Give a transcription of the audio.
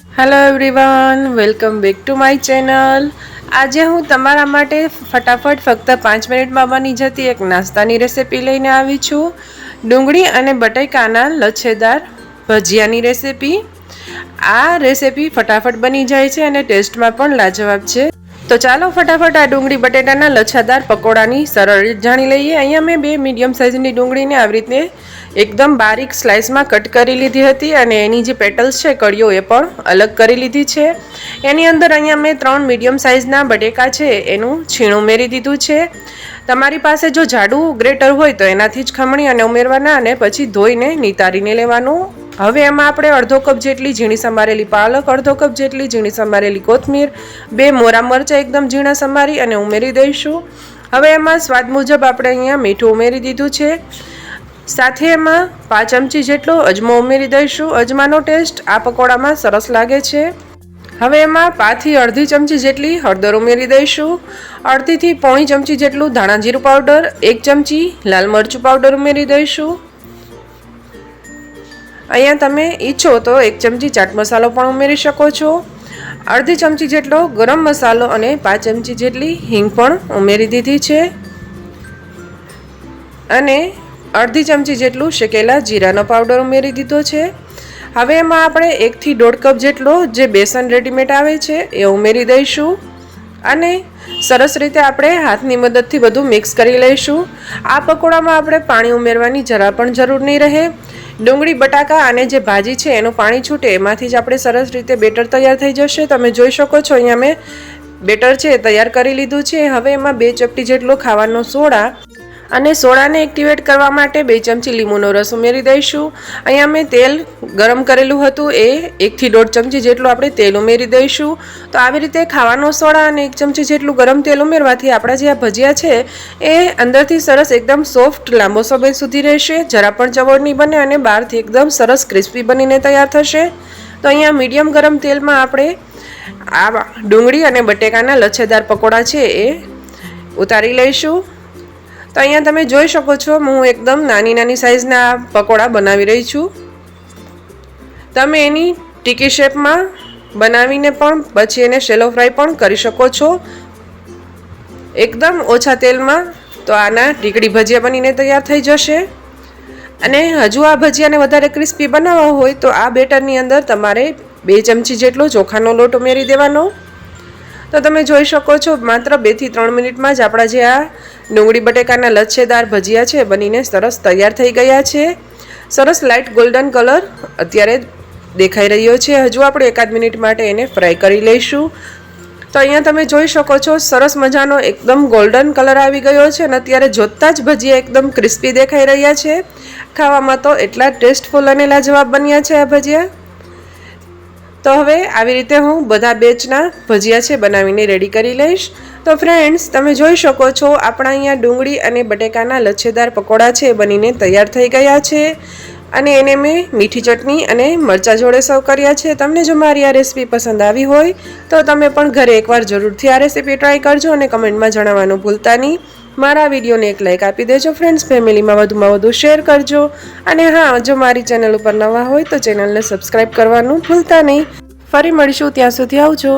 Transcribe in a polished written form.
Hello everyone, welcome back to my channel. આજે હું તમારા માટે ફટાફટ ફક્ત 5 મિનિટમાં બની જતી એક નાસ્તાની રેસીપી લઈને આવી છું। ડુંગળી અને બટાકાના લચ્છેદાર ભજીયાની રેસીપી। આ રેસીપી ફટાફટ બની જાય છે અને ટેસ્ટમાં પણ લાજવાબ છે। તો ચાલો ફટાફટ આ ડુંગળી બટેટાના લચ્છાદાર પકોડાની સરળ રીત જાણી લઈએ। અહીંયા મેં 2 મીડિયમ સાઇઝની ડુંગળીને આવી રીતે એકદમ બારીક સ્લાઇસમાં કટ કરી લીધી હતી અને એની જે પેટલ્સ છે કળીઓ એ પણ અલગ કરી લીધી છે। એની અંદર અહીંયા મેં 3 મીડિયમ સાઇઝના બટેકા છે એનું છીણ ઉમેરી દીધું છે। તમારી પાસે જો જાડું ગ્રેટર હોય તો એનાથી જ ખમણી અને ઉમેરવાના અને પછી ધોઈને નિતારીને લેવાનું। હવે એમાં આપણે અડધો કપ જેટલી ઝીણી સમારેલી પાલક, અડધો કપ જેટલી ઝીણી સમારેલી કોથમીર, 2 મોરા મરચાં એકદમ ઝીણા સમારી અને ઉમેરી દઈશું। હવે એમાં સ્વાદ મુજબ આપણે અહીંયા મીઠું ઉમેરી દીધું છે। સાથે એમાં 5 ચમચી જેટલો અજમો ઉમેરી દઈશું। અજમાનો ટેસ્ટ આ પકોડામાં સરસ લાગે છે। હવે એમાં 5 થી અડધી ચમચી જેટલી હળદર ઉમેરી દઈશું। અડધી થી પોણી ચમચી જેટલું ધાણા જીરું પાવડર, 1 ચમચી લાલ મરચું પાવડર ઉમેરી દઈશું। અહીંયા તમે ઈચ્છો તો 1 ચમચી ચાટ મસાલો પણ ઉમેરી શકો છો। અડધી ચમચી જેટલો ગરમ મસાલો અને 5 ચમચી જેટલી હિંગ પણ ઉમેરી દીધી છે અને અડધી ચમચી જેટલું શેકેલા જીરાનો પાવડર ઉમેરી દીધો છે। હવે એમાં આપણે 1 થી 1.5 કપ જેટલો જે બેસન રેડીમેડ આવે છે એ ઉમેરી દઈશું અને સરસ રીતે આપણે હાથની મદદથી બધું મિક્સ કરી લઈશું। આ પકોડામાં આપણે પાણી ઉમેરવાની જરા પણ જરૂર નહીં રહે। ડુંગળી બટાકા અને જે ભાજી છે એનું પાણી છૂટે એમાંથી જ આપણે સરસ રીતે બેટર તૈયાર થઈ જશે। તમે જોઈ શકો છો અહીંયા મેં બેટર છે તૈયાર કરી લીધું છે। હવે એમાં 2 ચપટી જેટલો ખાવાનો સોડા અને સોડાને એક્ટિવેટ કરવા માટે 2 ચમચી લીંબુનો રસ ઉમેરી દઈશું। અહીંયા મેં તેલ ગરમ કરેલું હતું એ 1 થી 1.5 ચમચી જેટલું આપણે તેલ ઉમેરી દઈશું। તો આવી રીતે ખાવાનો સોડા અને 1 ચમચી જેટલું ગરમ તેલ ઉમેરવાથી આપણા જે આ ભજીયા છે એ અંદરથી સરસ એકદમ સોફ્ટ લાંબો સમય સુધી રહેશે, જરા પણ ચવડ નહીં બને અને બહારથી એકદમ સરસ ક્રિસ્પી બનીને તૈયાર થશે। તો અહીંયા મીડિયમ ગરમ તેલમાં આપણે આ ડુંગળી અને બટેકાના લચ્છેદાર પકોડા છે એ ઉતારી લઈશું। તો અહીંયા તમે જોઈ શકો છો હું એકદમ નાની નાની સાઇઝના પકોડા બનાવી રહી છું। તમે એની ટીકી શેપમાં બનાવીને પણ પછી એને શેલો ફ્રાય પણ કરી શકો છો એકદમ ઓછા તેલમાં। તો આના ટીકડી ભજીયા બનીને તૈયાર થઈ જશે। અને હજુ આ ભજીયાને વધારે ક્રિસ્પી બનાવવા હોય તો આ બેટરની અંદર તમારે 2 ચમચી જેટલો ચોખાનો લોટ ઉમેરી દેવાનો। તો તમે જોઈ શકો છો માત્ર 2 થી 3 મિનિટમાં જ આપણા જે આ ડુંગળી બટેકાના લચ્છેદાર ભજીયા છે બનીને સરસ તૈયાર થઈ ગયા છે। સરસ લાઇટ ગોલ્ડન કલર અત્યારે દેખાઈ રહ્યો છે। હજુ આપણે 1 મિનિટ માટે એને ફ્રાય કરી લઈશું। તો અહીંયા તમે જોઈ શકો છો સરસ મજાનો એકદમ ગોલ્ડન કલર આવી ગયો છે અને અત્યારે જોતાં જ ભજીયા એકદમ ક્રિસ્પી દેખાઈ રહ્યા છે। ખાવામાં તો એટલા ટેસ્ટફુલ અને લાજવાબ બન્યા છે આ ભજીયા। તો હવે આવી રીતે હું બધા બેચના ભજીયા છે બનાવીને રેડી કરી લઈશ। તો ફ્રેન્ડ્સ તમે જોઈ શકો છો આપણા અહીંયા ડુંગળી અને બટેકાના લચ્છેદાર પકોડા છે બનીને તૈયાર થઈ ગયા છે અને એને મેં મીઠી ચટણી અને મરચાં જોડે સર્વ કર્યા છે। તમને જો મારી આ રેસીપી પસંદ આવી હોય તો તમે પણ ઘરે એકવાર જરૂરથી આ રેસીપી ટ્રાય કરજો અને કમેન્ટમાં જણાવવાનું ભૂલતા નહીં। મારા વિડીયોને એક લાઇક આપી દેજો ફ્રેન્ડ્સ, ફેમિલીમાં વધુમાં વધુ શેર કરજો અને હા, જો મારી ચેનલ ઉપર નવા હોય તો ચેનલને સબસ્ક્રાઈબ કરવાનું ભૂલતા નહીં। ફરી મળીશું, ત્યાં સુધી આવજો।